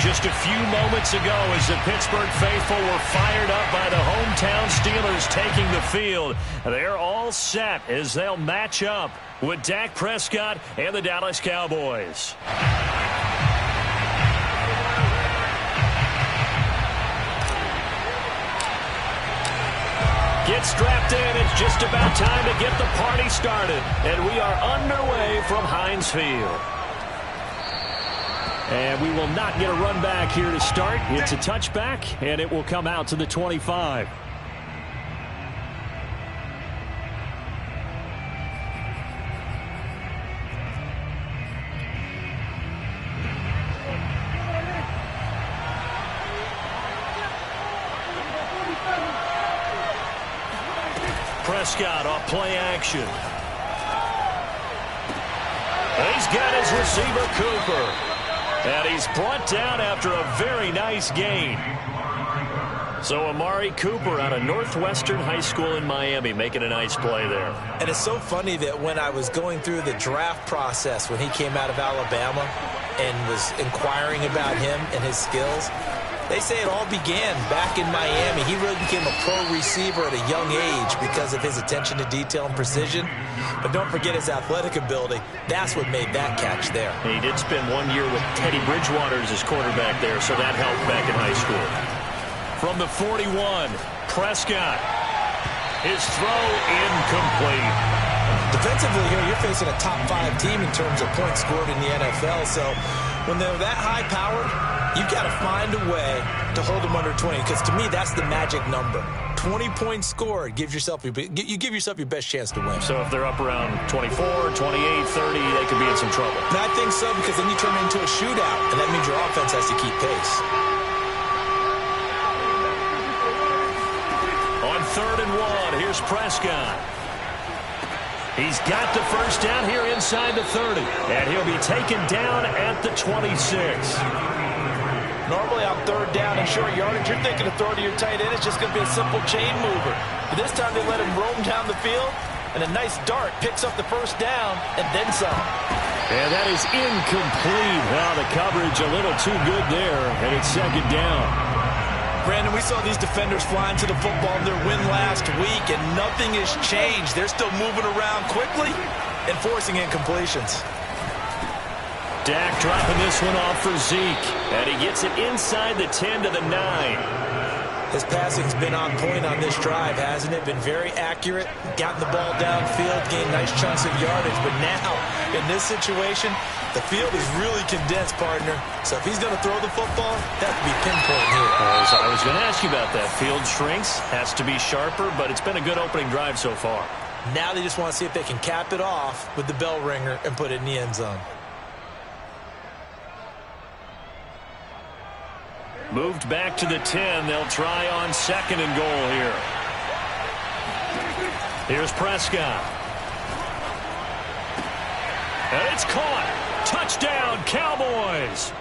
just a few moments ago as the Pittsburgh faithful were fired up by the hometown Steelers taking the field. They're all set as they'll match up with Dak Prescott and the Dallas Cowboys. Get strapped in. It's just about time to get the party started. And we are underway from Heinz Field. And we will not get a run back here to start. It's a touchback, and it will come out to the 25. Prescott off play action. He's got his receiver, Cooper. And he's brought down after a very nice gain. So Amari Cooper out of Northwestern High School in Miami making a nice play there. And it's so funny that when I was going through the draft process when he came out of Alabama and was inquiring about him and his skills, they say it all began back in Miami. He really became a pro receiver at a young age because of his attention to detail and precision. But don't forget his athletic ability. That's what made that catch there. He did spend 1 year with Teddy Bridgewater as his quarterback there, so that helped back in high school. From the 41, Prescott. His throw incomplete. Defensively here, you're facing a top 5 team in terms of points scored in the NFL. So when they're that high-powered, you've got to find a way to hold them under 20, because to me, that's the magic number. 20 points scored gives yourself you give yourself your best chance to win. So if they're up around 24, 28, 30, they could be in some trouble. And I think so, because then you turn it into a shootout, and that means your offense has to keep pace. On 3rd and 1, here's Prescott. He's got the first down here inside the 30, and he'll be taken down at the 26. Normally on 3rd down and short yardage, you're thinking to throw to your tight end. It's just going to be a simple chain mover. But this time they let him roam down the field, and a nice dart picks up the first down and then some. And that is incomplete. Well, the coverage a little too good there, and it's 2nd down. Brandon, we saw these defenders flying to the football in their win last week, and nothing has changed. They're still moving around quickly and forcing incompletions. Dak dropping this one off for Zeke, and he gets it inside the 10 to the 9. His passing's been on point on this drive, hasn't it? Been very accurate, gotten the ball downfield, gained nice chunks of yardage, but now, in this situation, the field is really condensed, partner. So if he's going to throw the football, that has to be pinpoint here. I was going to ask you about that. Field shrinks, has to be sharper, but it's been a good opening drive so far. Now they just want to see if they can cap it off with the bell ringer and put it in the end zone. Moved back to the 10. They'll try on 2nd and goal here. Here's Prescott. And it's caught. Touchdown, Cowboys.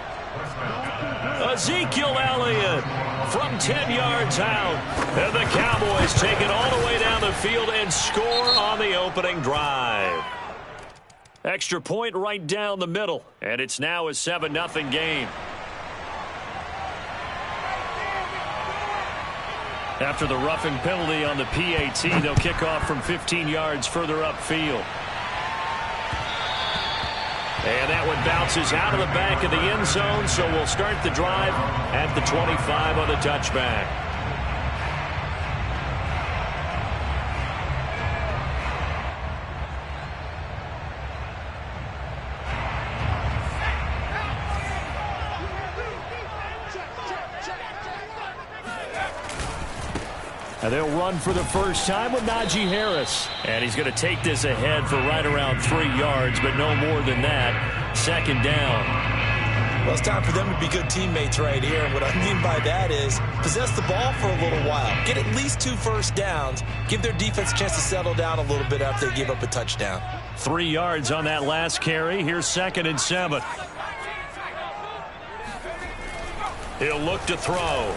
Ezekiel Elliott from 10 yards out. And the Cowboys take it all the way down the field and score on the opening drive. Extra point right down the middle. And it's now a 7-0 game. After the roughing penalty on the PAT, they'll kick off from 15 yards further upfield. And that one bounces out of the back of the end zone, so we'll start the drive at the 25 on the touchback. And they'll run for the first time with Najee Harris. And he's going to take this ahead for right around 3 yards, but no more than that. 2nd down. Well, it's time for them to be good teammates right here. And what I mean by that is possess the ball for a little while. Get at least 2 first downs. Give their defense a chance to settle down a little bit after they give up a touchdown. 3 yards on that last carry. Here's 2nd and 7. He'll look to throw.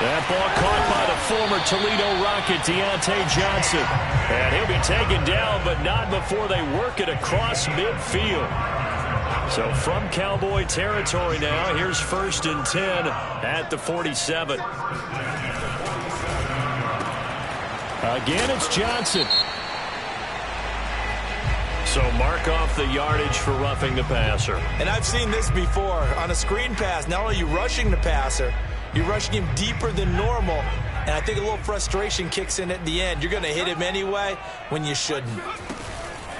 That ball caught by the former Toledo Rocket, Deontay Johnson. And he'll be taken down, but not before they work it across midfield. So from Cowboy territory now, here's 1st and 10 at the 47. Again, it's Johnson. So mark off the yardage for roughing the passer. And I've seen this before. On a screen pass, not only are you rushing the passer, you're rushing him deeper than normal. And I think a little frustration kicks in at the end. You're going to hit him anyway when you shouldn't.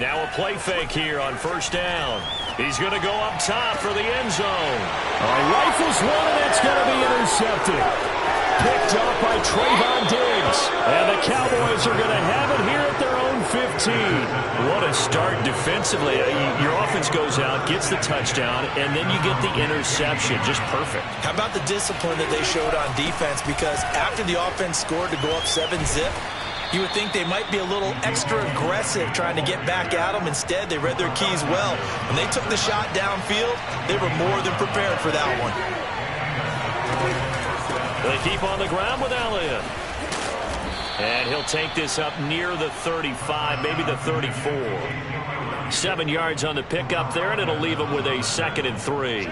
Now a play fake here on 1st down. He's going to go up top for the end zone. Rifles one, and that's going to be intercepted. Picked up by Trayvon Diggs. And the Cowboys are going to have it here at their own 15. What a start defensively. Your offense goes out, gets the touchdown, and then you get the interception. Just perfect. How about the discipline that they showed on defense? Because after the offense scored to go up 7-zip, you would think they might be a little extra aggressive trying to get back at them. Instead, they read their keys well. When they took the shot downfield, they were more than prepared for that one. They keep on the ground with Elliott. And he'll take this up near the 35, maybe the 34. 7 yards on the pickup there, and it'll leave him with a 2nd and 3.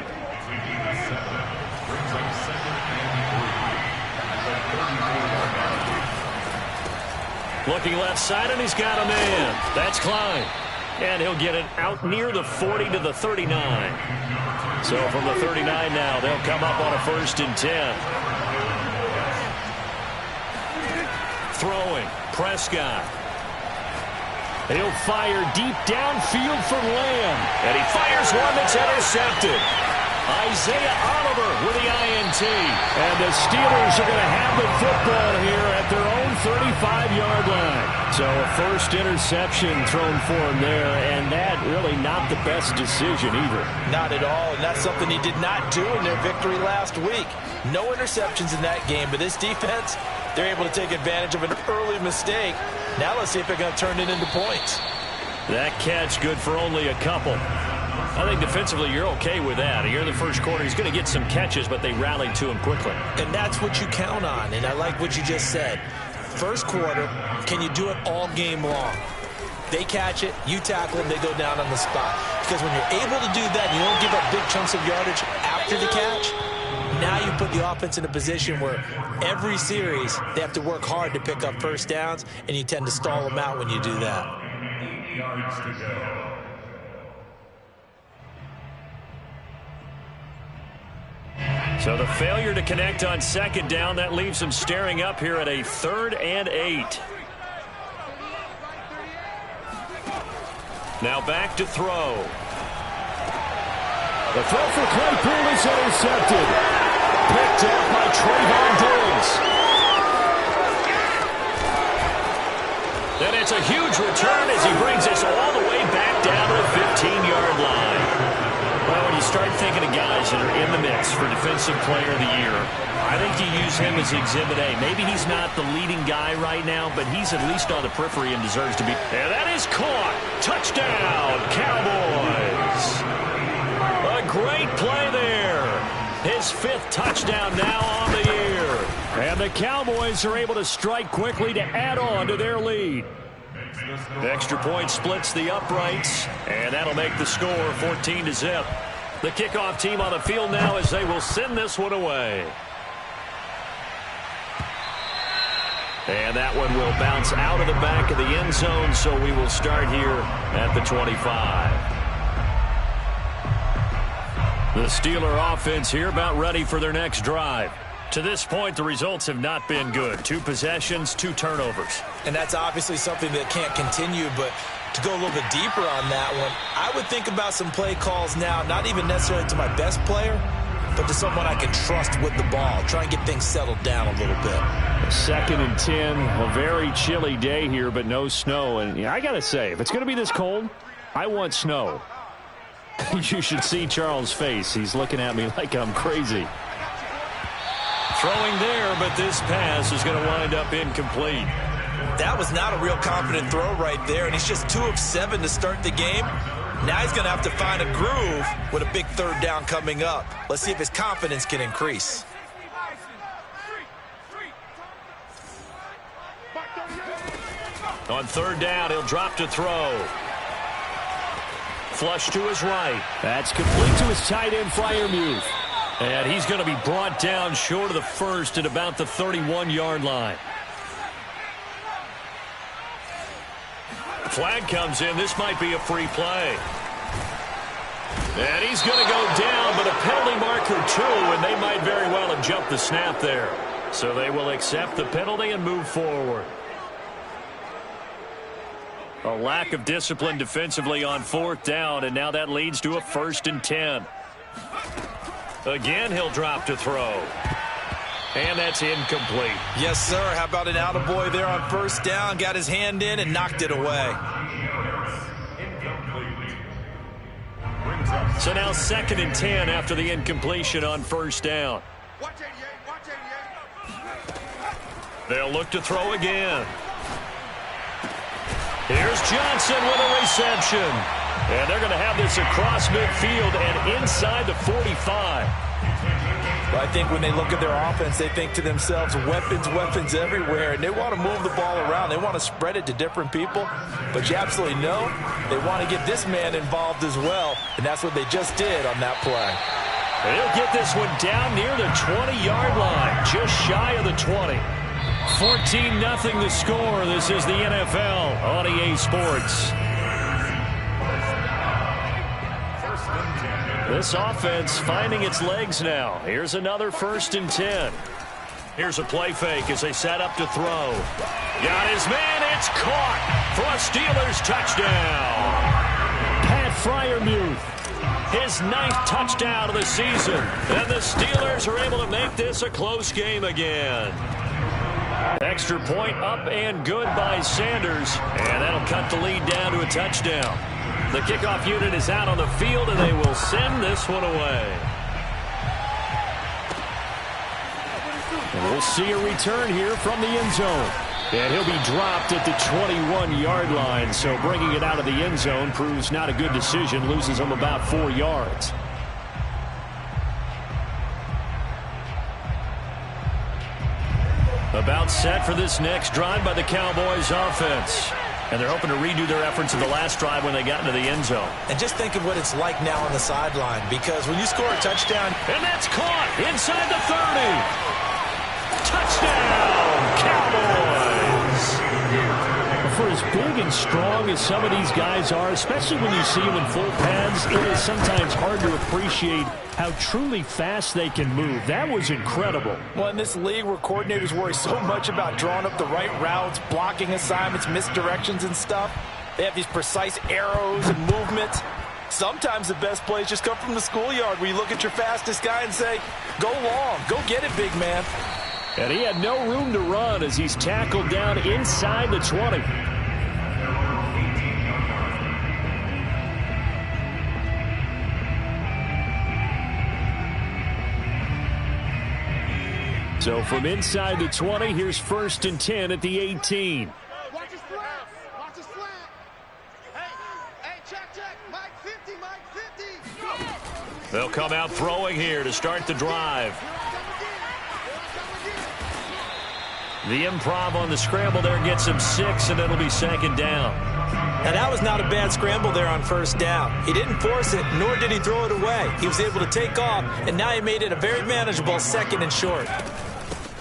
Looking left side, and he's got a man. That's Klein. And he'll get it out near the 40 to the 39. So from the 39 now, they'll come up on a 1st and 10. Throwing, Prescott. He'll fire deep downfield for Lamb. And he fires one that's intercepted. Isaiah Oliver with the INT. And the Steelers are going to have the football here at their own 35-yard line. So a first interception thrown for him there, and that really not the best decision either. Not at all, and that's something he did not do in their victory last week. No interceptions in that game, but this defense, they're able to take advantage of an early mistake. Now let's see if they're going to turn it into points. That catch good for only a couple. I think defensively you're okay with that. Here in the first quarter, he's going to get some catches, but they rallied to him quickly. And that's what you count on, and I like what you just said. First quarter, can you do it all game long? They catch it, you tackle them, they go down on the spot. Because when you're able to do that, you don't give up big chunks of yardage after the catch, now you put the offense in a position where every series they have to work hard to pick up first downs, and you tend to stall them out when you do that. 8 yards to go. So the failure to connect on 2nd down, that leaves him staring up here at a 3rd and 8. Now back to throw. The throw for Claypool is intercepted. Picked up by Trayvon Diggs. Then it's a huge return as he brings us all the way back down to the 15-yard line. Well, when you start thinking of guys that are in the mix for Defensive Player of the Year, I think you use him as Exhibit A. Maybe he's not the leading guy right now, but he's at least on the periphery and deserves to be. And that is caught. Touchdown, Cowboys. A great play there. His 5th touchdown now on the year. And the Cowboys are able to strike quickly to add on to their lead. The extra point splits the uprights, and that'll make the score 14-0. The kickoff team on the field now as they will send this one away. And that one will bounce out of the back of the end zone, so we will start here at the 25. The Steeler offense here about ready for their next drive. To this point, the results have not been good. 2 possessions, 2 turnovers. And that's obviously something that can't continue, but to go a little bit deeper on that one, I would think about some play calls now, not even necessarily to my best player, but to someone I can trust with the ball. Try and get things settled down a little bit. 2nd and 10, a very chilly day here, but no snow. And I got to say, if it's going to be this cold, I want snow. You should see Charles' face. He's looking at me like I'm crazy. Throwing there, but this pass is going to wind up incomplete. That was not a real confident throw right there, and he's just 2 of 7 to start the game. Now he's going to have to find a groove with a big 3rd down coming up. Let's see if his confidence can increase. On 3rd down, he'll drop to throw. Flush to his right. That's complete to his tight end, Freiermuth. And he's going to be brought down short of the first at about the 31-yard line. Flag comes in. This might be a free play. And he's going to go down, but a penalty marker too, and they might very well have jumped the snap there. So they will accept the penalty and move forward. A lack of discipline defensively on 4th down, and now that leads to a 1st and 10. Again, he'll drop to throw. And that's incomplete. Yes, sir. How about an attaboy there on 1st down? Got his hand in and knocked it away. So now 2nd and 10 after the incompletion on 1st down. They'll look to throw again. Here's Johnson with a reception. And they're going to have this across midfield and inside the 45. Well, I think when they look at their offense, they think to themselves, weapons everywhere, and they want to move the ball around. They want to spread it to different people, but you absolutely know they want to get this man involved as well, and that's what they just did on that play. He'll get this one down near the 20-yard line, just shy of the 20. 14-0 the score. This is the NFL on EA Sports. This offense finding its legs now. Here's another 1st and 10. Here's a play fake as they set up to throw. Got his man. It's caught for a Steelers touchdown. Pat Freiermuth. His 9th touchdown of the season. And the Steelers are able to make this a close game again. Extra point up and good by Sanders. And that'll cut the lead down to a touchdown. The kickoff unit is out on the field, and they will send this one away. And we'll see a return here from the end zone. And he'll be dropped at the 21-yard line, so bringing it out of the end zone proves not a good decision, loses him about 4 yards. About set for this next drive by the Cowboys offense. And they're hoping to redo their efforts in the last drive when they got into the end zone. And just think of what it's like now on the sideline, because when you score a touchdown... And that's caught inside the 30. Touchdown, Cowboys! For as big and strong as some of these guys are, especially when you see them in full pads, it is sometimes hard to appreciate how truly fast they can move. That was incredible. Well, in this league where coordinators worry so much about drawing up the right routes, blocking assignments, misdirections and stuff, they have these precise arrows and movements. Sometimes the best plays just come from the schoolyard where you look at your fastest guy and say, go long, go get it, big man. And he had no room to run as he's tackled down inside the 20. So from inside the 20, here's 1st and 10 at the 18. Watch his slant. Watch his slant. Hey, check. Mike 50, Mike 50. They'll come out throwing here to start the drive. The improv on the scramble there gets him 6, and it'll be 2nd down. Now, that was not a bad scramble there on 1st down. He didn't force it, nor did he throw it away. He was able to take off, and now he made it a very manageable 2nd and short.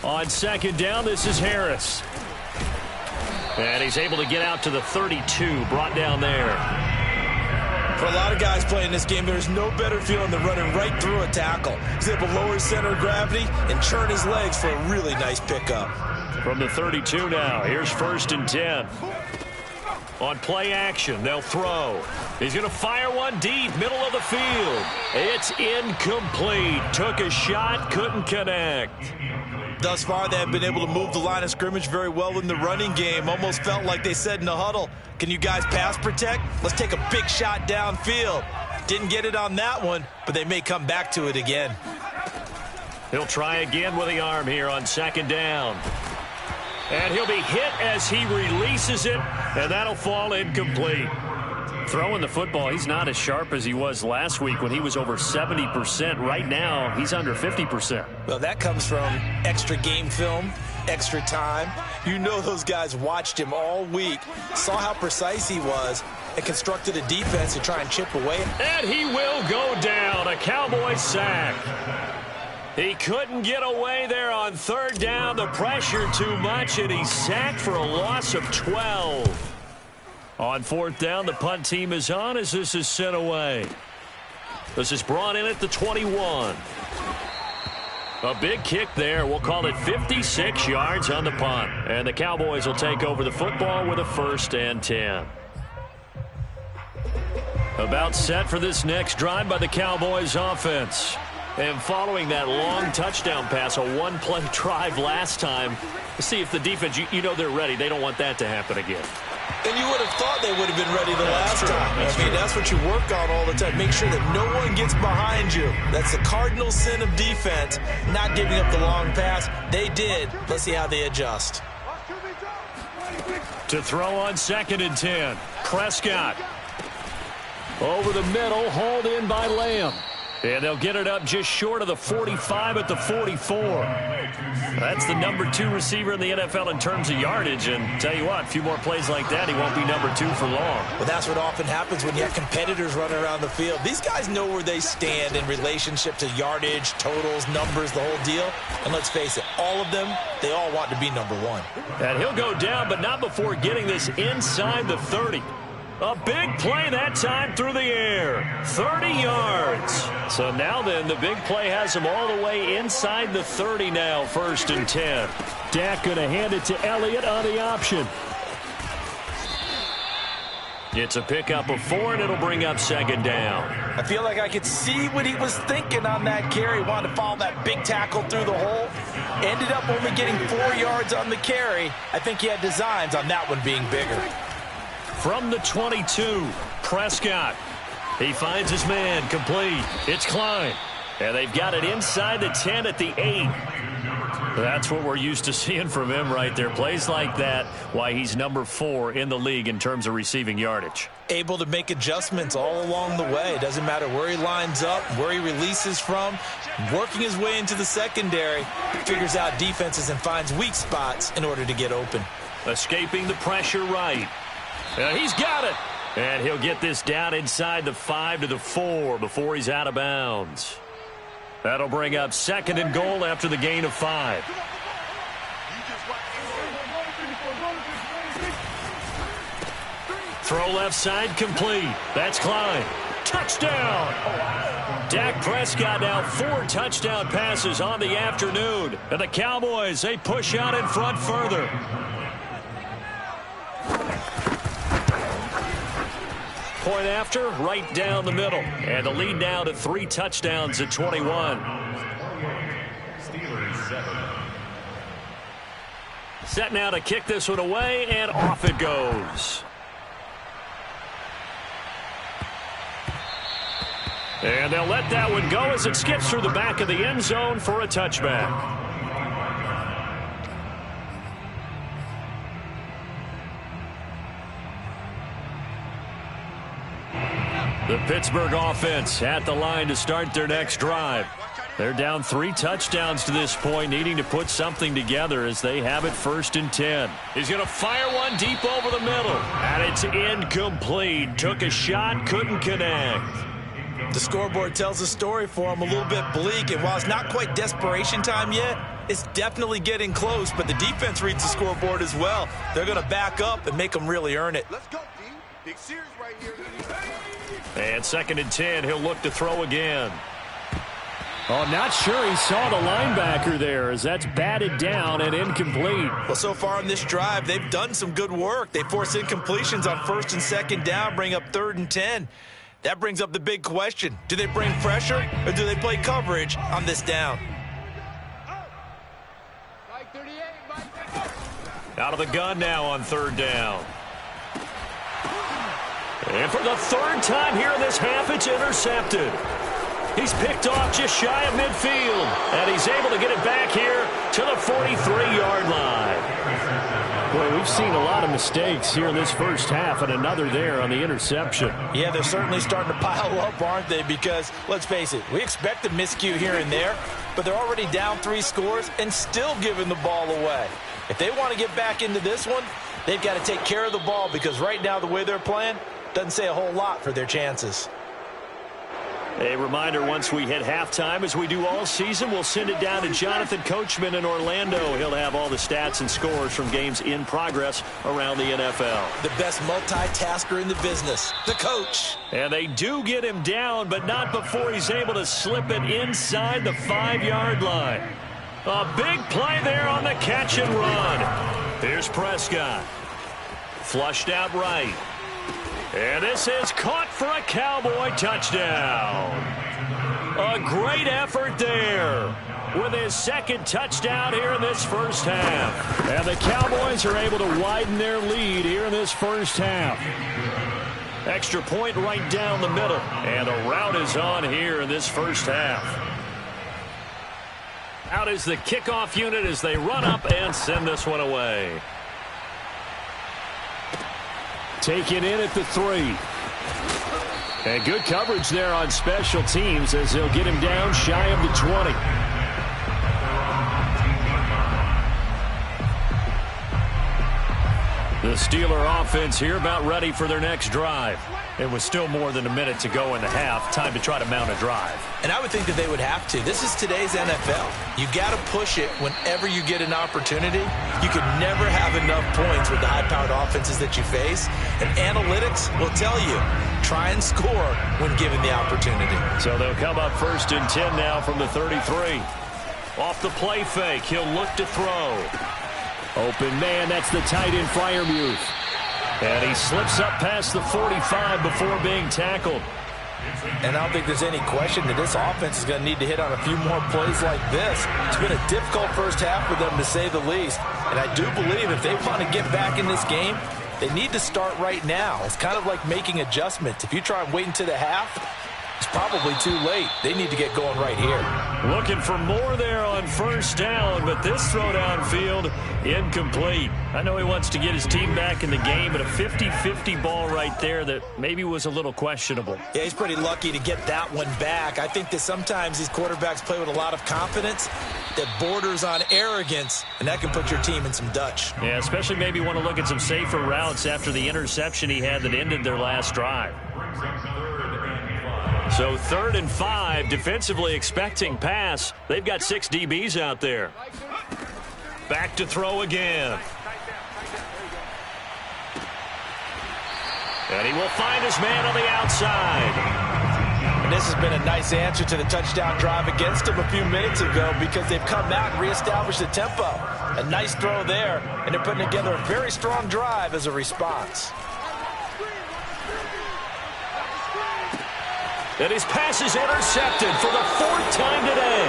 On 2nd down, this is Harris. And he's able to get out to the 32, brought down there. For a lot of guys playing this game, there's no better feeling than running right through a tackle. He's able to lower his center of gravity and churn his legs for a really nice pickup. From the 32 now, here's 1st and 10. On play action, they'll throw. He's going to fire one deep, middle of the field. It's incomplete. Took a shot, couldn't connect. Thus far, they have been able to move the line of scrimmage very well in the running game. Almost felt like they said in the huddle, can you guys pass protect? Let's take a big shot downfield. Didn't get it on that one, but they may come back to it again. He'll try again with the arm here on 2nd down. And he'll be hit as he releases it, and that'll fall incomplete. Throwing the football, he's not as sharp as he was last week when he was over 70%. Right now, he's under 50%. Well, that comes from extra game film, extra time. You know those guys watched him all week, saw how precise he was, and constructed a defense to try and chip away. And he will go down. A Cowboy sack. He couldn't get away there on third down. The pressure too much, and he's sacked for a loss of 12. On fourth down, the punt team is on as this is sent away. This is brought in at the 21. A big kick there. We'll call it 56 yards on the punt. And the Cowboys will take over the football with a 1st and 10. About set for this next drive by the Cowboys offense. And following that long touchdown pass, a one-play drive last time, to see if the defense, you know they're ready. They don't want that to happen again. And you would have thought they would have been ready the last time. That's what you work on all the time. Make sure that no one gets behind you. That's the cardinal sin of defense, not giving up the long pass. They did. Let's see how they adjust. To throw on 2nd and 10. Prescott. Over the middle, hauled in by Lamb. And they'll get it up just short of the 45 at the 44. That's the number 2 receiver in the NFL in terms of yardage. And tell you what, a few more plays like that, he won't be number 2 for long. Well, that's what often happens when you have competitors running around the field. These guys know where they stand in relationship to yardage, totals, numbers, the whole deal. And let's face it, all of them, they all want to be number 1. And he'll go down, but not before getting this inside the 30. A big play that time through the air. 30 yards. So now then, the big play has him all the way inside the 30 now, 1st and 10. Dak going to hand it to Elliott on the option. It's a pickup of 4, and it'll bring up 2nd down. I feel like I could see what he was thinking on that carry. Wanted to follow that big tackle through the hole. Ended up only getting 4 yards on the carry. I think he had designs on that one being bigger. From the 22, Prescott. He finds his man, complete. It's Klein. And they've got it inside the 10 at the 8. That's what we're used to seeing from him right there. Plays like that, why he's number 4 in the league in terms of receiving yardage. Able to make adjustments all along the way. Doesn't matter where he lines up, where he releases from. Working his way into the secondary. Figures out defenses and finds weak spots in order to get open. Escaping the pressure right. He's got it. And he'll get this down inside the 5 to the 4 before he's out of bounds. That'll bring up 2nd and goal after the gain of 5. Throw left side complete. That's Klein. Touchdown. Dak Prescott now 4 touchdown passes on the afternoon. And the Cowboys, they push out in front further. Point after, right down the middle. And the lead now to 3 touchdowns at 21. Steelers 7. Set now to kick this one away, and off it goes. And they'll let that one go as it skips through the back of the end zone for a touchback. The Pittsburgh offense at the line to start their next drive. They're down 3 touchdowns to this point, needing to put something together as they have it 1st and 10. He's going to fire one deep over the middle, and it's incomplete. Took a shot, couldn't connect. The scoreboard tells a story for him, a little bit bleak, and while it's not quite desperation time yet, it's definitely getting close, but the defense reads the scoreboard as well. They're going to back up and make them really earn it. Let's go, D. Big series right here. And 2nd and 10, he'll look to throw again. Oh, not sure he saw the linebacker there as that's batted down and incomplete. Well, so far on this drive, they've done some good work. They force incompletions on 1st and 2nd down, bring up 3rd and 10. That brings up the big question. Do they bring pressure or do they play coverage on this down? Out of the gun now on 3rd down. And for the 3rd time here in this half, it's intercepted. He's picked off just shy of midfield, and he's able to get it back here to the 43-yard line. Boy, we've seen a lot of mistakes here in this first half, and another there on the interception. Yeah, they're certainly starting to pile up, aren't they? Because, let's face it, we expect a miscue here and there, but they're already down 3 scores and still giving the ball away. If they want to get back into this one, they've got to take care of the ball because right now the way they're playing, doesn't say a whole lot for their chances. A reminder, once we hit halftime, as we do all season, we'll send it down to Jonathan Coachman in Orlando. He'll have all the stats and scores from games in progress around the NFL. The best multitasker in the business, the coach. And they do get him down, but not before he's able to slip it inside the 5-yard line. A big play there on the catch and run. Here's Prescott. Flushed out right. And this is caught for a Cowboy touchdown. A great effort there with his second touchdown here in this first half. And the Cowboys are able to widen their lead here in this first half. Extra point right down the middle. And a rout is on here in this first half. Out is the kickoff unit as they run up and send this one away. Taken in at the 3. And good coverage there on special teams as they'll get him down shy of the 20. The Steeler offense here about ready for their next drive. It was still more than a minute to go in the half. Time to try to mount a drive. And I would think that they would have to. This is today's NFL. You got to push it whenever you get an opportunity. You could never have enough points with the high-powered offenses that you face. And analytics will tell you, try and score when given the opportunity. So they'll come up 1st and 10 now from the 33. Off the play fake, he'll look to throw. Open man, that's the tight end Freiermuth. And he slips up past the 45 before being tackled. And I don't think there's any question that this offense is going to need to hit on a few more plays like this. It's been a difficult first half for them, to say the least. And I do believe if they want to get back in this game, they need to start right now. It's kind of like making adjustments. If you try and wait until the half, it's probably too late. They need to get going right here. Looking for more there on first down, but this throw downfield incomplete. I know he wants to get his team back in the game, but a 50-50 ball right there that maybe was a little questionable. Yeah, he's pretty lucky to get that one back. I think that sometimes these quarterbacks play with a lot of confidence that borders on arrogance, and that can put your team in some Dutch. Yeah, especially maybe want to look at some safer routes after the interception he had that ended their last drive. So 3rd and 5, defensively expecting pass. They've got 6 DBs out there. Back to throw again. And he will find his man on the outside. And this has been a nice answer to the touchdown drive against them a few minutes ago because they've come out and reestablished the tempo. A nice throw there, and they're putting together a very strong drive as a response. And his pass is intercepted for the 4th time today.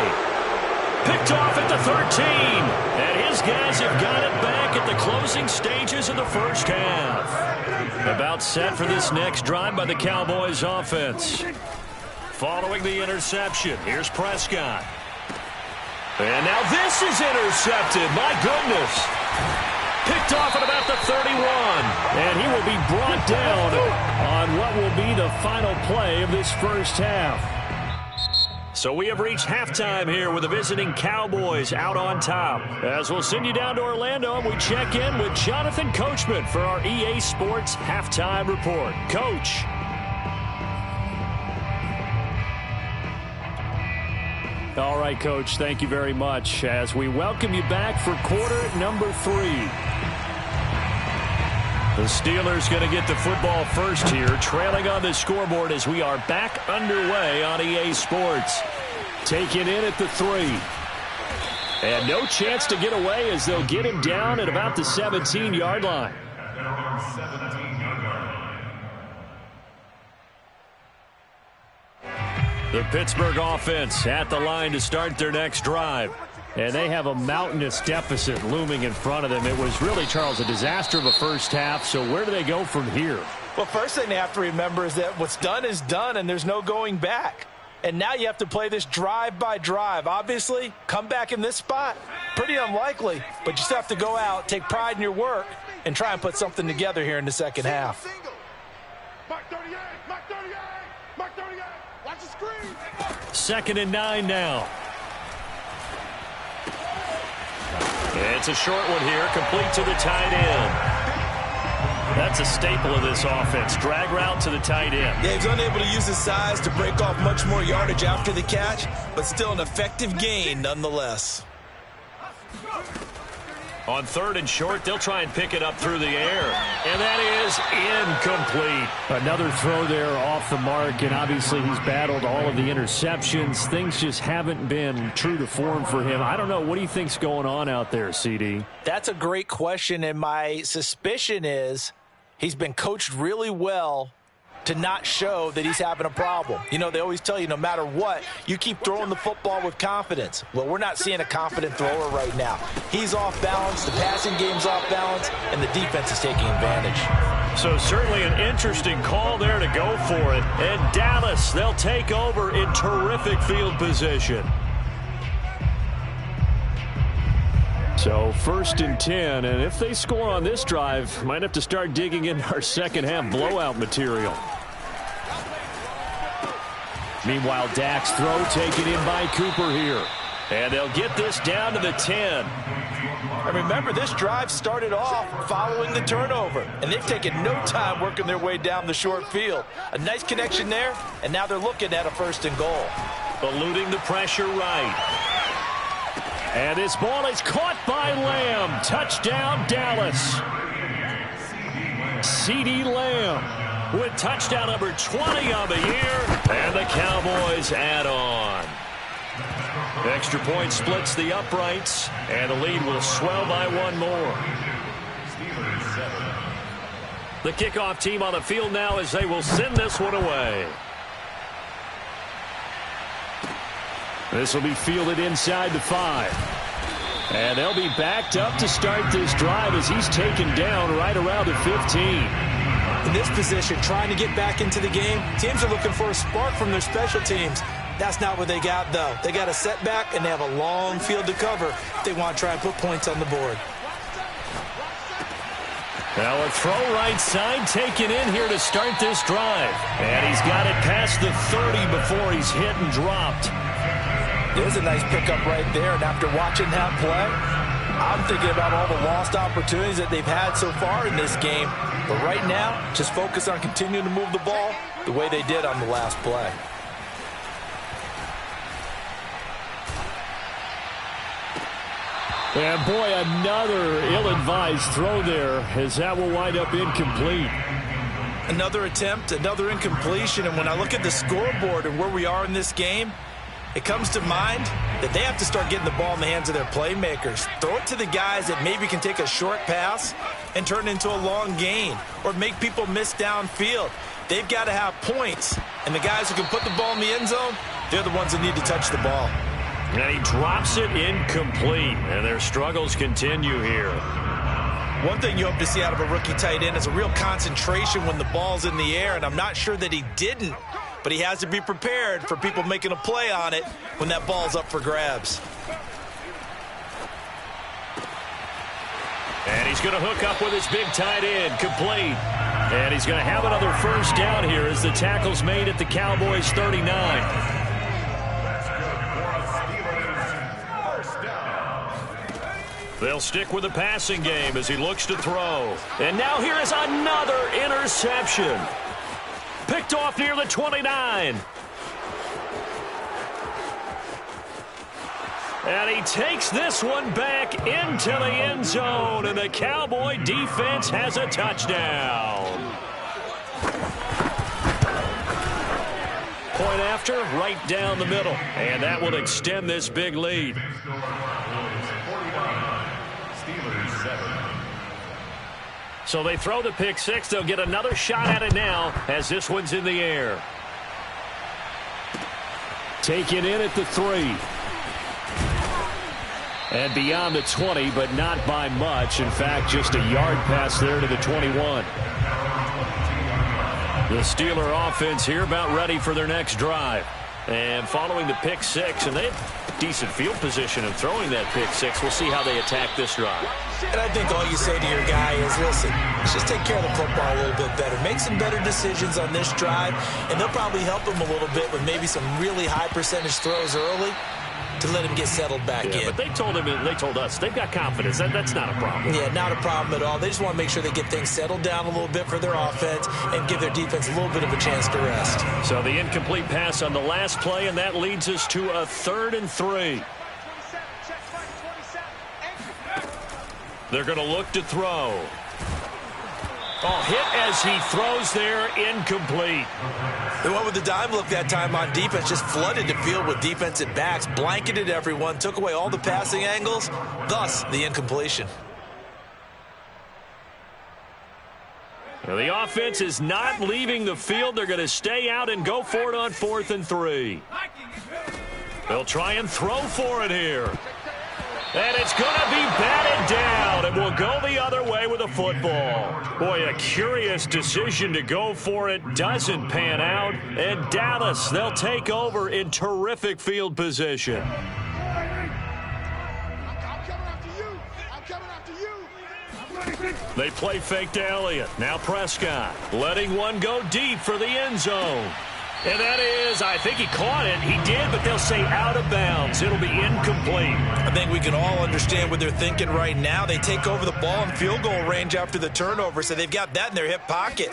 Picked off at the 13. And his guys have got it back at the closing stages of the first half. About set for this next drive by the Cowboys offense. Following the interception, here's Prescott. And now this is intercepted. My goodness. Picked off at about the 31. And he will be brought down on what will be the final play of this first half. So we have reached halftime here with the visiting Cowboys out on top. As we'll send you down to Orlando, and we check in with Jonathan Coachman for our EA Sports Halftime Report. Coach. All right, Coach, thank you very much as we welcome you back for quarter number 3. The Steelers going to get the football first here, trailing on the scoreboard as we are back underway on EA Sports. Taken in at the 3. And no chance to get away as they'll get him down at about the 17-yard line. The Pittsburgh offense at the line to start their next drive. And they have a mountainous deficit looming in front of them. It was really, Charles, a disaster of a first half. So where do they go from here? Well, first thing they have to remember is that what's done is done, and there's no going back. And now you have to play this drive by drive. Obviously, come back in this spot, pretty unlikely. But you still have to go out, take pride in your work, and try and put something together here in the second half. Mark 38, Mark 38, Mark 38. Watch the screen. 2nd and 9 now. It's a short one here, complete to the tight end. That's a staple of this offense. Drag route to the tight end. Yeah, he's unable to use his size to break off much more yardage after the catch, but still an effective gain nonetheless. On 3rd and short, they'll try and pick it up through the air. And that is incomplete. Another throw there off the mark, and obviously he's battled all of the interceptions. Things just haven't been true to form for him. I don't know. What do you think's going on out there, CD? That's a great question, and my suspicion is he's been coached really well to not show that he's having a problem. You know, they always tell you no matter what, you keep throwing the football with confidence. Well, we're not seeing a confident thrower right now. He's off balance, the passing game's off balance, and the defense is taking advantage. So certainly an interesting call there to go for it. And Dallas, they'll take over in terrific field position. So 1st and 10, and if they score on this drive, might have to start digging in our second half blowout material. Meanwhile, Dak's throw taken in by Cooper here. And they'll get this down to the 10. And remember, this drive started off following the turnover, and they've taken no time working their way down the short field. A nice connection there, and now they're looking at a 1st and goal. Eluding the pressure right. And this ball is caught by Lamb. Touchdown, Dallas. CD Lamb with touchdown number 20 on the year. And the Cowboys add on. Extra point splits the uprights, and the lead will swell by 1 more. The kickoff team on the field now as they will send this one away. This will be fielded inside the 5. And they'll be backed up to start this drive as he's taken down right around the 15. In this position, trying to get back into the game, teams are looking for a spark from their special teams. That's not what they got, though. They got a setback, and they have a long field to cover if they want to try and put points on the board. Now a throw right side taken in here to start this drive. And he's got it past the 30 before he's hit and dropped. There's a nice pickup right there, and after watching that play, I'm thinking about all the lost opportunities that they've had so far in this game. But right now, just focus on continuing to move the ball the way they did on the last play. And boy, another ill-advised throw there as that will wind up incomplete. Another attempt, another incompletion, and when I look at the scoreboard and where we are in this game, it comes to mind that they have to start getting the ball in the hands of their playmakers. Throw it to the guys that maybe can take a short pass and turn it into a long gain or make people miss downfield. They've got to have points, and the guys who can put the ball in the end zone, they're the ones that need to touch the ball. And he drops it incomplete, and their struggles continue here. One thing you hope to see out of a rookie tight end is a real concentration when the ball's in the air, and I'm not sure that he didn't. But he has to be prepared for people making a play on it when that ball's up for grabs. And he's going to hook up with his big tight end, complete. And he's going to have another 1st down here as the tackle's made at the Cowboys 39. They'll stick with the passing game as he looks to throw. And now here is another interception. Picked off near the 29. And he takes this one back into the end zone, and the Cowboy defense has a touchdown. Point after, right down the middle, and that will extend this big lead. So they throw the pick 6. They'll get another shot at it now as this one's in the air. Taken in at the 3. And beyond the 20, but not by much. In fact, just a yard pass there to the 21. The Steeler offense here about ready for their next drive. And following the pick 6, and they have decent field position in throwing that pick 6. We'll see how they attack this drive. And I think all you say to your guy is, listen, let's just take care of the football a little bit better. Make some better decisions on this drive, and they'll probably help him a little bit with maybe some really high percentage throws early. to let him get settled back in. But they told us they've got confidence. That's not a problem. Yeah, not a problem at all. They just want to make sure they get things settled down a little bit for their offense and give their defense a little bit of a chance to rest. So the incomplete pass on the last play, and that leads us to a 3rd and 3. They're going to look to throw. Oh, hit as he throws there, incomplete. They went with the dime look that time on defense, just flooded the field with defensive backs, blanketed everyone, took away all the passing angles, thus the incompletion. Well, the offense is not leaving the field. They're going to stay out and go for it on 4th and 3. They'll try and throw for it here. And it's going to be batted down, and will go the other way with a football. Boy, a curious decision to go for it. Doesn't pan out. And Dallas, they'll take over in terrific field position. I'm coming after you. They play fake to Elliott. Now Prescott letting one go deep for the end zone. And that is, I think he caught it. He did, but they'll say out of bounds. It'll be incomplete. I think we can all understand what they're thinking right now. They take over the ball in field goal range after the turnover, so they've got that in their hip pocket.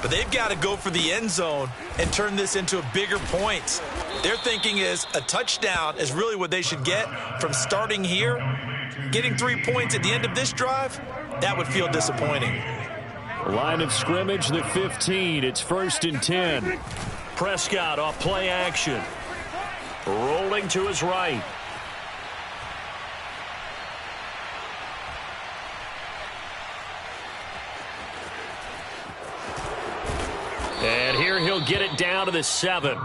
But they've got to go for the end zone and turn this into bigger points. Their thinking is a touchdown is really what they should get from starting here. Getting 3 points at the end of this drive, that would feel disappointing. Line of scrimmage, the 15. It's 1st and 10. Prescott off play action. Rolling to his right. And here he'll get it down to the 7.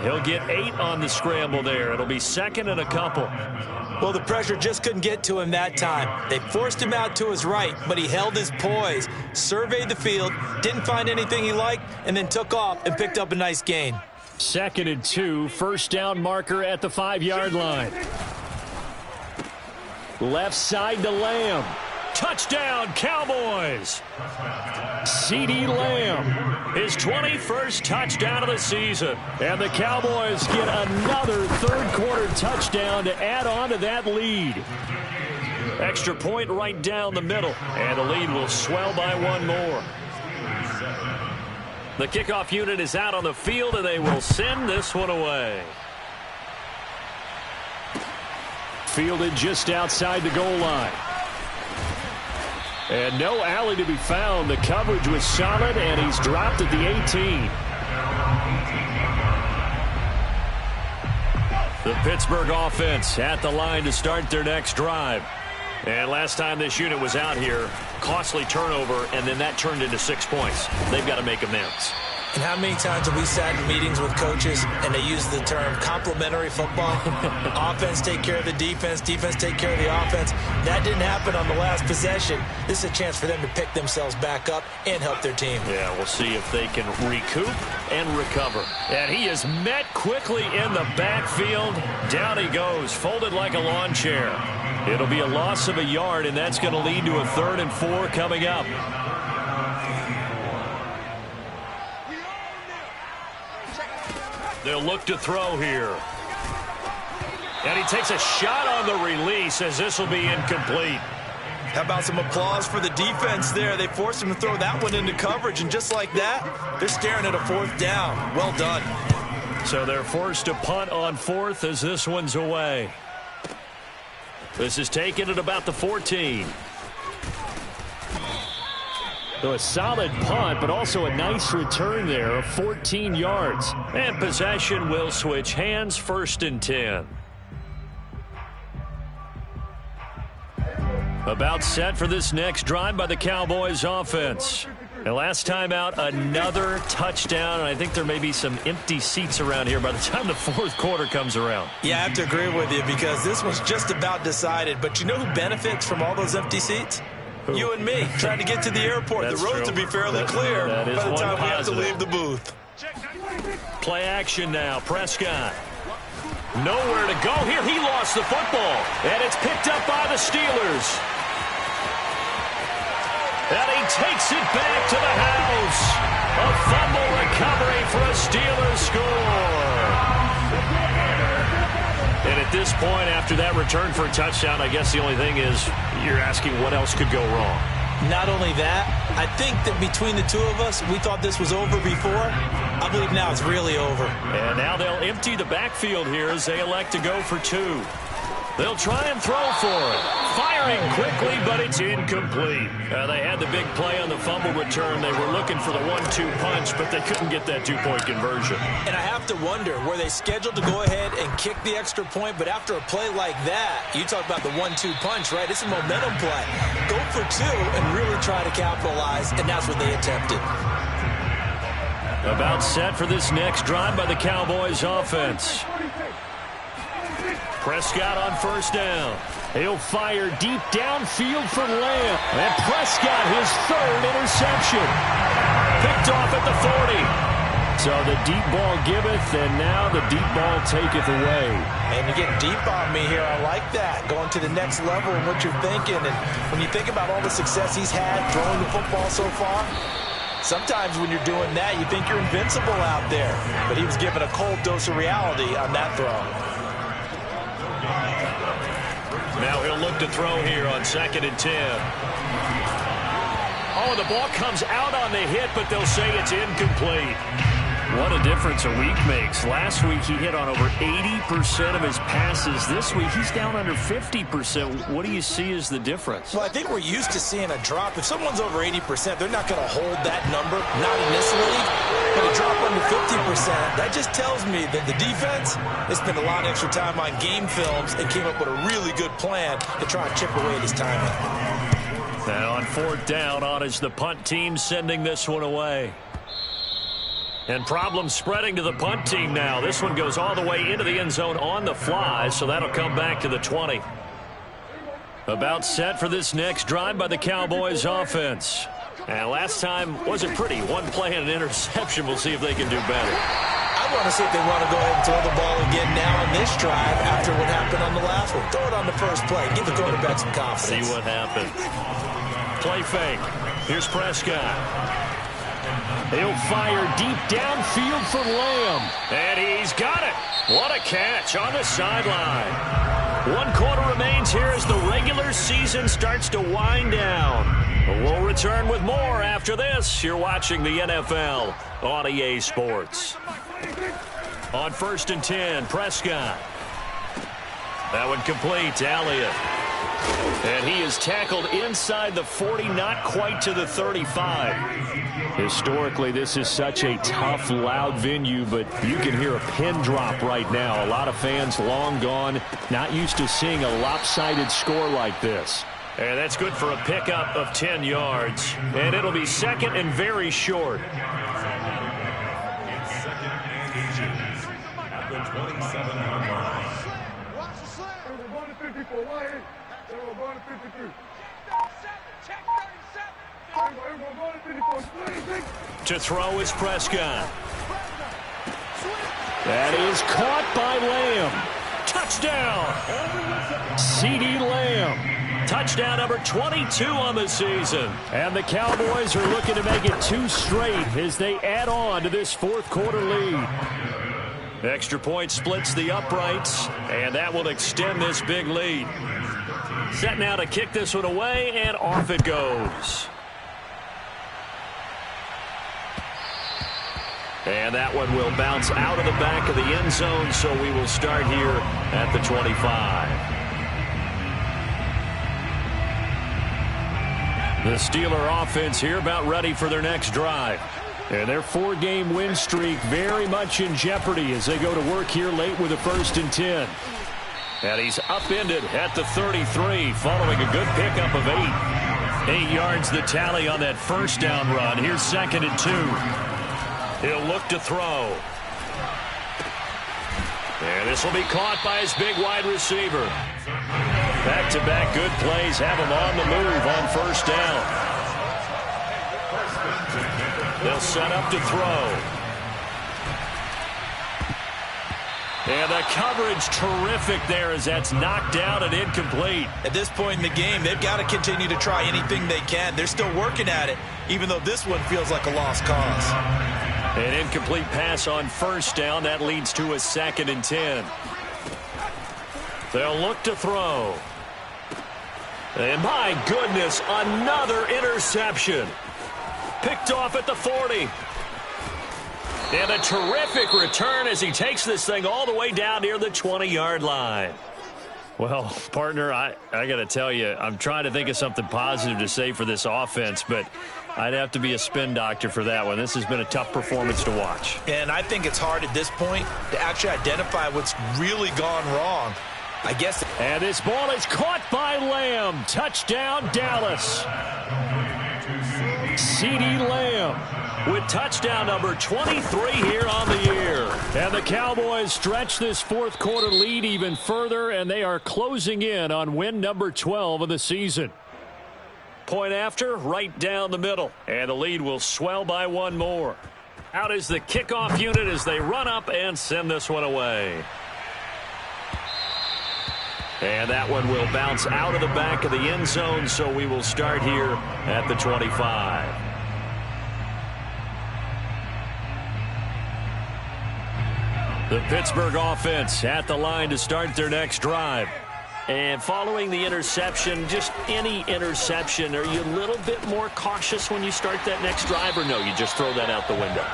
He'll get 8 on the scramble there. It'll be 2nd and a couple. Well, the pressure just couldn't get to him that time. They forced him out to his right, but he held his poise, surveyed the field, didn't find anything he liked, and then took off and picked up a nice gain. 2nd and 2, 1st down marker at the 5-yard line. Left side to Lamb. Touchdown, Cowboys! CeeDee Lamb. His 21st touchdown of the season. And the Cowboys get another 3rd quarter touchdown to add on to that lead. Extra point right down the middle. And the lead will swell by 1 more. The kickoff unit is out on the field, and they will send this one away. Fielded just outside the goal line. And no alley to be found. The coverage was solid, and he's dropped at the 18. The Pittsburgh offense at the line to start their next drive. And last time this unit was out here, costly turnover, and then that turned into 6 points. They've got to make amends. And how many times have we sat in meetings with coaches and they use the term complementary football? Offense take care of the defense, defense take care of the offense. That didn't happen on the last possession. This is a chance for them to pick themselves back up and help their team. Yeah, we'll see if they can recoup and recover. And he is met quickly in the backfield. Down he goes, folded like a lawn chair. It'll be a loss of a yard, and that's going to lead to a 3rd and 4 coming up. They'll look to throw here. And he takes a shot on the release as this will be incomplete. How about some applause for the defense there? They forced him to throw that one into coverage, and just like that, they're staring at a 4th down. Well done. So they're forced to punt on 4th as this one's away. This is taken at about the 14. So a solid punt, but also a nice return there of 14 yards. And possession will switch hands, 1st and 10. About set for this next drive by the Cowboys offense. And last time out, another touchdown, and I think there may be some empty seats around here by the time the 4th quarter comes around. Yeah, I have to agree with you because this one's just about decided. But you know who benefits from all those empty seats? Who? You and me, trying to get to the airport. The roads will be fairly clear by the time we have to leave the booth. Play action now, Prescott. Nowhere to go here. He lost the football, and it's picked up by the Steelers. And he takes it back to the house. A fumble recovery for a Steelers score. And At this point, after that return for a touchdown, I guess the only thing is you're asking what else could go wrong. Not only that, I think that between the two of us, we thought this was over before. I believe now it's really over. And now they'll empty the backfield here as they elect to go for two. They'll try and throw for it. Firing quickly, but it's incomplete. They had the big play on the fumble return. They were looking for the 1-2 punch, but they couldn't get that two-point conversion. And I have to wonder, were they scheduled to go ahead and kick the extra point, but after a play like that, you talk about the 1-2 punch, right? It's a momentum play. Go for two and really try to capitalize, and that's what they attempted. About set for this next drive by the Cowboys offense. Prescott on first down. He'll fire deep downfield for Lamb. And Prescott, his third interception. Picked off at the 40. So the deep ball giveth, and now the deep ball taketh away. And you get deep on me here. I like that. Going to the next level and what you're thinking. And when you think about all the success he's had throwing the football so far, sometimes when you're doing that, you think you're invincible out there. But he was given a cold dose of reality on that throw. Now he'll look to throw here on 2nd and 10. Oh, the ball comes out on the hit, but they'll say it's incomplete. What a difference a week makes. Last week he hit on over 80% of his passes. This week he's down under 50%. What do you see as the difference? Well, I think we're used to seeing a drop. If someone's over 80%, they're not going to hold that number, not in this league. But a drop under 50%, that just tells me that the defense has spent a lot of extra time on game films and came up with a really good plan to try and chip away at his timing. Now on 4th down, on is the punt team sending this one away. And problems spreading to the punt team now. This one goes all the way into the end zone on the fly, so that'll come back to the 20. About set for this next drive by the Cowboys offense. And last time wasn't pretty. One play and an interception. We'll see if they can do better. I want to see if they want to go ahead and throw the ball again now on this drive after what happened on the last one. Throw it on the first play. Give the quarterback some confidence. See what happens. Play fake. Here's Prescott. He'll fire deep downfield for Lamb. And he's got it. What a catch on the sideline. 1 quarter remains here as the regular season starts to wind down. We'll return with more after this. You're watching the NFL on EA Sports. On 1st and 10, Prescott. That one complete to Elliott. And he is tackled inside the 40, not quite to the 35. Historically, this is such a tough, loud venue, but you can hear a pin drop right now. A lot of fans long gone, not used to seeing a lopsided score like this. And that's good for a pickup of 10 yards. And it'll be 2nd and very short. To throw is Prescott. That is caught by Lamb. Touchdown! CeeDee Lamb. Touchdown number 22 on the season. And the Cowboys are looking to make it 2 straight as they add on to this 4th quarter lead. Extra point splits the uprights, and that will extend this big lead. Set now to kick this one away, and off it goes. And that one will bounce out of the back of the end zone, so we will start here at the 25. The Steeler offense here about ready for their next drive. And their 4-game win streak very much in jeopardy as they go to work here late with a 1st and 10. And he's upended at the 33 following a good pickup of 8. 8 yards the tally on that first down run. Here's 2nd and 2. He'll look to throw. And this will be caught by his big wide receiver. Back-to-back good plays have him on the move on first down. They'll set up to throw. And the coverage terrific there as that's knocked down and incomplete. At this point in the game, they've got to continue to try anything they can. They're still working at it, even though this one feels like a lost cause. An incomplete pass on first down. That leads to a 2nd and 10. They'll look to throw. And my goodness, another interception. Picked off at the 40. And a terrific return as he takes this thing all the way down near the 20-yard line. Well, partner, I got to tell you, I'm trying to think of something positive to say for this offense, but I'd have to be a spin doctor for that one. This has been a tough performance to watch. And I think it's hard at this point to actually identify what's really gone wrong. I guess. And this ball is caught by Lamb. Touchdown, Dallas. CeeDee Lamb with touchdown number 23 here on the year. And the Cowboys stretch this fourth quarter lead even further, and they are closing in on win number 12 of the season. Point after, right down the middle. And the lead will swell by one more. Out is the kickoff unit as they run up and send this one away. And that one will bounce out of the back of the end zone, so we will start here at the 25. The Pittsburgh offense at the line to start their next drive. And following the interception, just any interception, are you a little bit more cautious when you start that next drive, or no, you just throw that out the window?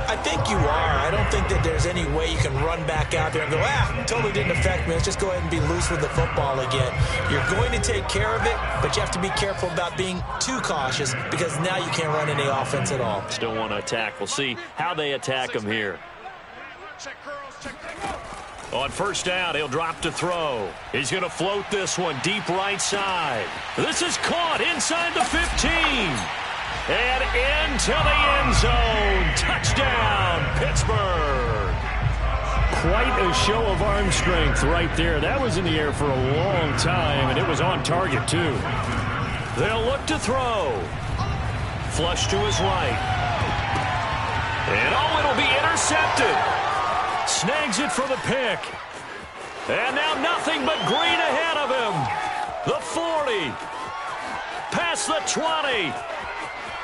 I think you are. I don't think that there's any way you can run back out there and go, totally didn't affect me. Let's just go ahead and be loose with the football again. You're going to take care of it, but you have to be careful about being too cautious because now you can't run any offense at all. Still want to attack. We'll see how they attack him here. On first down, he'll drop to throw. He's going to float this one deep right side. This is caught inside the 15. And into the end zone. Touchdown, Pittsburgh. Quite a show of arm strength right there. That was in the air for a long time, and it was on target, too. They'll look to throw. Flush to his right. And, it'll be intercepted. Snags it for the pick. And now nothing but green ahead of him. The 40. Past the 20.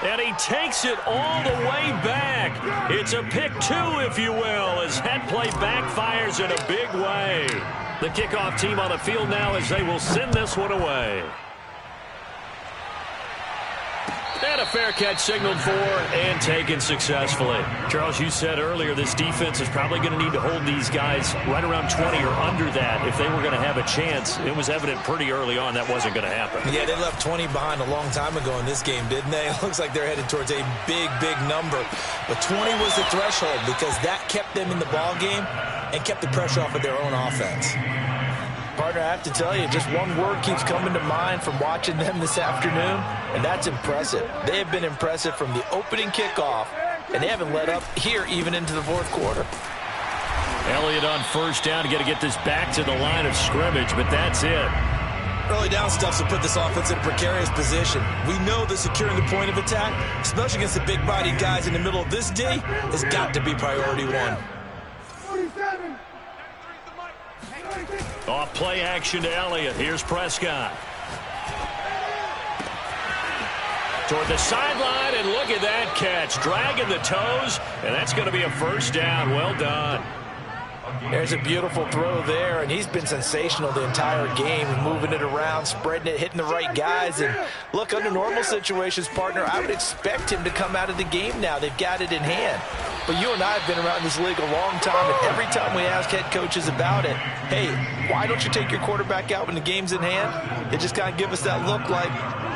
And he takes it all the way back. It's a pick two, if you will, as that play backfires in a big way. The kickoff team on the field now as they will send this one away. And a fair catch signaled for and taken successfully. Charles, you said earlier this defense is probably going to need to hold these guys right around 20 or under that if they were going to have a chance. It was evident pretty early on that wasn't going to happen. Yeah, they left 20 behind a long time ago in this game, didn't they? It looks like they're headed towards a big, big number. But 20 was the threshold because that kept them in the ball game and kept the pressure off of their own offense. Partner, I have to tell you, just one word keeps coming to mind from watching them this afternoon, and that's impressive. They have been impressive from the opening kickoff, and they haven't let up here even into the fourth quarter. Elliott on first down. Got to get this back to the line of scrimmage, but that's it. Early down stuff will put this offense in a precarious position. We know that securing the point of attack, especially against the big-bodied guys in the middle of this day, has got to be priority one. 47. Off play action to Elliott. Here's Prescott. Toward the sideline, and look at that catch. Dragging the toes, and that's going to be a first down. Well done. There's a beautiful throw there, and he's been sensational the entire game, moving it around, spreading it, hitting the right guys. And look, under normal situations, partner, I would expect him to come out of the game now. They've got it in hand. But you and I have been around this league a long time, and every time we ask head coaches about it, hey, why don't you take your quarterback out when the game's in hand? They just kind of give us that look like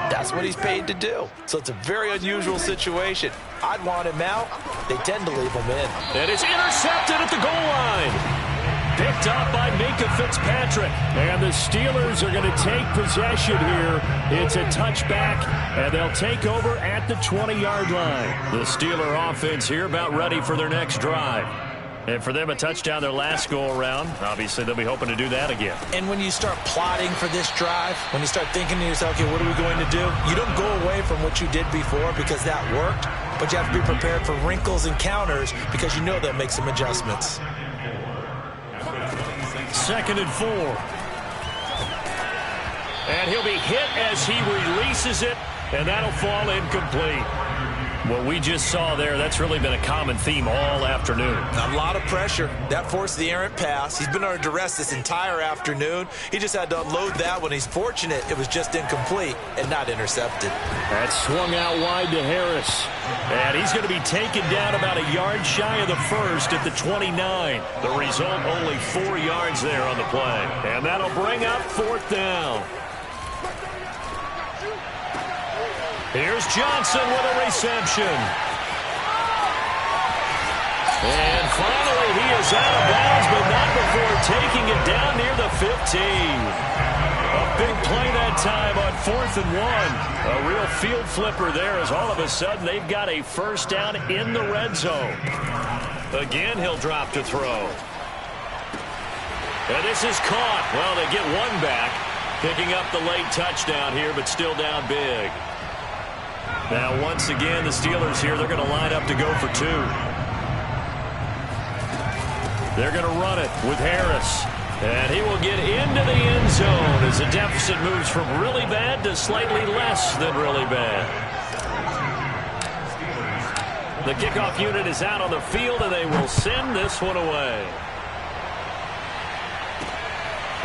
that's what he's paid to do. So it's a very unusual situation. I'd want him out. They tend to leave him in. And it's intercepted at the goal line. Picked up by Minka Fitzpatrick. And the Steelers are going to take possession here. It's a touchback, and they'll take over at the 20-yard line. The Steeler offense here about ready for their next drive. And for them, a touchdown their last go-around. Obviously, they'll be hoping to do that again. And when you start plotting for this drive, when you start thinking to yourself, okay, what are we going to do? You don't go away from what you did before because that worked, but you have to be prepared for wrinkles and counters because you know they'll make some adjustments. 2nd and 4. And he'll be hit as he releases it, and that'll fall incomplete. What we just saw there, that's really been a common theme all afternoon. A lot of pressure. That forced the errant pass. He's been under duress this entire afternoon. He just had to unload that one. He's fortunate it was just incomplete and not intercepted. That swung out wide to Harris. And he's going to be taken down about a yard shy of the first at the 29. The result, only 4 yards there on the play. And that'll bring up 4th down. Here's Johnson with a reception. And finally, he is out of bounds, but not before taking it down near the 15. A big play that time on 4th and 1. A real field flipper there as all of a sudden they've got a first down in the red zone. Again, he'll drop to throw. And this is caught. Well, they get one back, picking up the late touchdown here, but still down big. Now, once again, the Steelers here, they're going to line up to go for 2. They're going to run it with Harris. And he will get into the end zone as the deficit moves from really bad to slightly less than really bad. The kickoff unit is out on the field, and they will send this one away.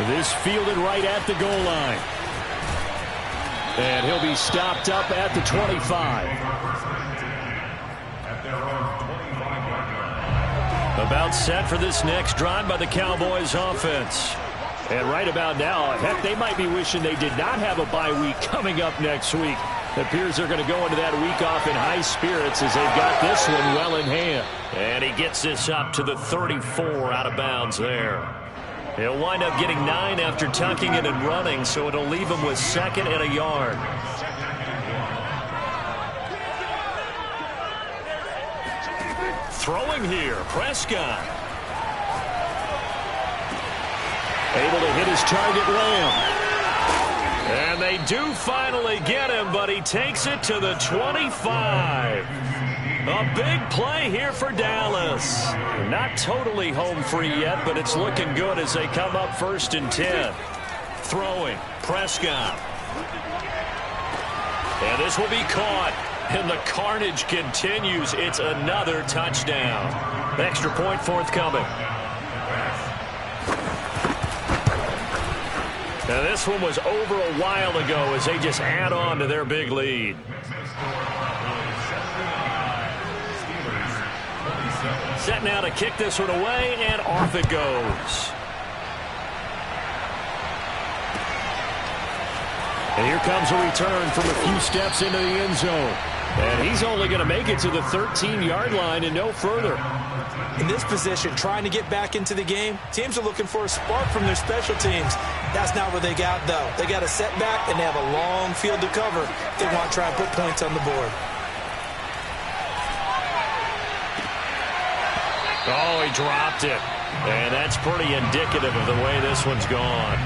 This fielded right at the goal line. And he'll be stopped up at the 25. About set for this next drive by the Cowboys offense. And right about now, heck, they might be wishing they did not have a bye week coming up next week. It appears they're going to go into that week off in high spirits as they've got this one well in hand. And he gets this up to the 34 out of bounds there. He'll wind up getting 9 after tucking it and running, so it'll leave him with 2nd and a yard. Throwing here, Prescott. Able to hit his target, Lamb. And they do finally get him, but he takes it to the 25. A big play here for Dallas. Not totally home free yet, but it's looking good as they come up 1st and 10. Throwing, Prescott. And this will be caught. And the carnage continues. It's another touchdown. Extra point forthcoming. Now this one was over a while ago as they just add on to their big lead. Set now to kick this one away, and off it goes. And here comes a return from a few steps into the end zone. And he's only going to make it to the 13-yard line and no further. In this position, trying to get back into the game, teams are looking for a spark from their special teams. That's not what they got, though. They got a setback, and they have a long field to cover if they want to try and put points on the board. Oh, he dropped it. And that's pretty indicative of the way this one's gone.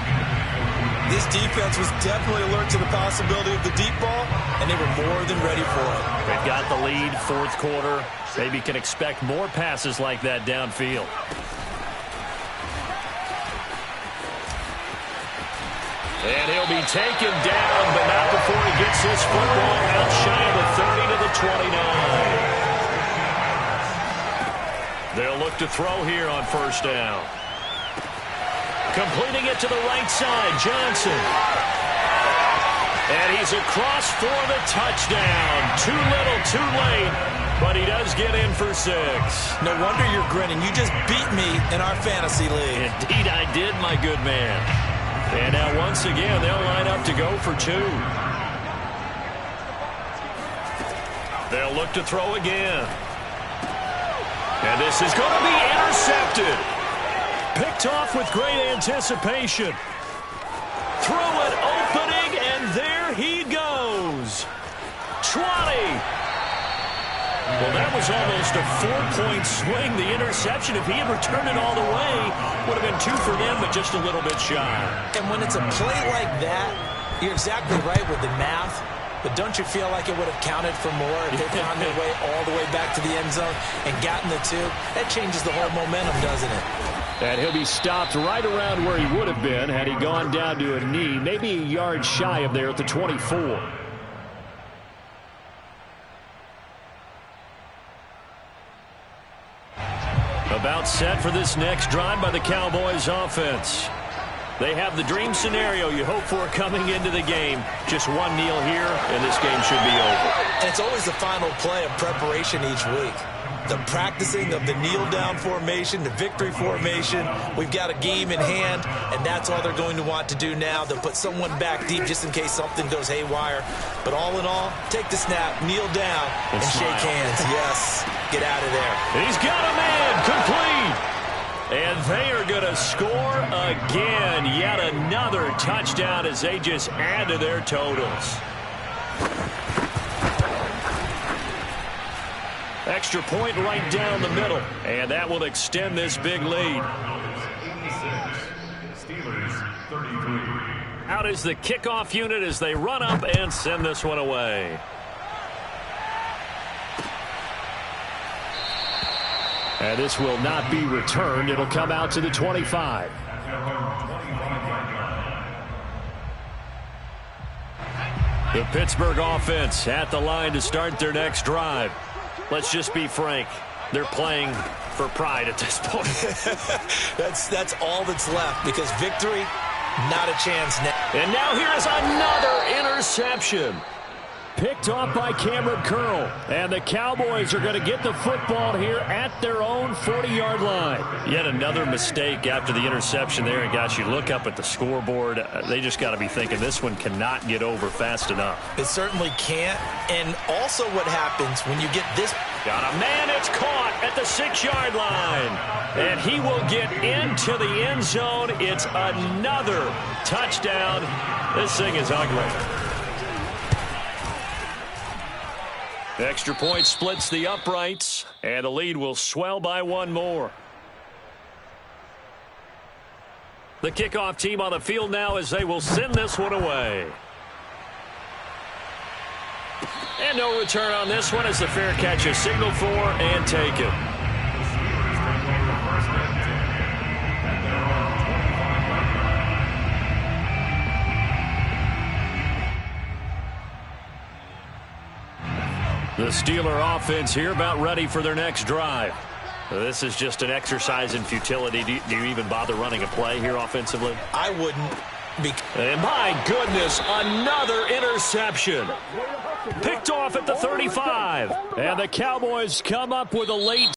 This defense was definitely alert to the possibility of the deep ball, and they were more than ready for it. They've got the lead, 4th quarter. Maybe can expect more passes like that downfield. And he'll be taken down, but not before he gets this football out shy of the 30 to the 29. They'll look to throw here on 1st down. Completing it to the right side, Johnson. And he's across for the touchdown. Too little, too late, but he does get in for 6. No wonder you're grinning. You just beat me in our fantasy league. Indeed I did, my good man. And now once again, they'll line up to go for 2. They'll look to throw again. And this is going to be intercepted. Picked off with great anticipation. Throw it opening, and there he goes. 20. Well, that was almost a 4-point swing. The interception, if he had returned it all the way, would have been 2 for them, but just a little bit shy. And when it's a play like that, you're exactly right with the math. But don't you feel like it would have counted for more if they found their way all the way back to the end zone and gotten the 2? That changes the whole momentum, doesn't it? And he'll be stopped right around where he would have been had he gone down to a knee, maybe a yard shy of there at the 24. gets set for this next drive by the Cowboys offense. They have the dream scenario you hope for coming into the game. Just one kneel here, and this game should be over. And it's always the final play of preparation each week. The practicing of the kneel-down formation, the victory formation. We've got a game in hand, and that's all they're going to want to do now. They'll put someone back deep just in case something goes haywire. But all in all, take the snap, kneel down, and shake hands. Yes, get out of there. He's got a man complete. And they are going to score again. Yet another touchdown as they just add to their totals. Extra point right down the middle. And that will extend this big lead. Steelers 33. Out is the kickoff unit as they run up and send this one away. And this will not be returned. It'll come out to the 25. The Pittsburgh offense at the line to start their next drive. Let's just be frank. They're playing for pride at this point. That's all that's left because victory, not a chance now. And now here is another interception. Picked off by Cameron Curl. And the Cowboys are going to get the football here at their own 40-yard line. Yet another mistake after the interception there. And gosh, you look up at the scoreboard. They just got to be thinking this one cannot get over fast enough. It certainly can't. And also what happens when you get this. Got a man, it's caught at the 6-yard line. And he will get into the end zone. It's another touchdown. This thing is ugly. Extra point splits the uprights, and the lead will swell by one more. The kickoff team on the field now as they will send this one away. And no return on this one as the fair catch is signaled for and taken. The Steeler offense here about ready for their next drive. This is just an exercise in futility. Do you even bother running a play here offensively? I wouldn't. And my goodness, another interception. Picked off at the 35. And the Cowboys come up with a late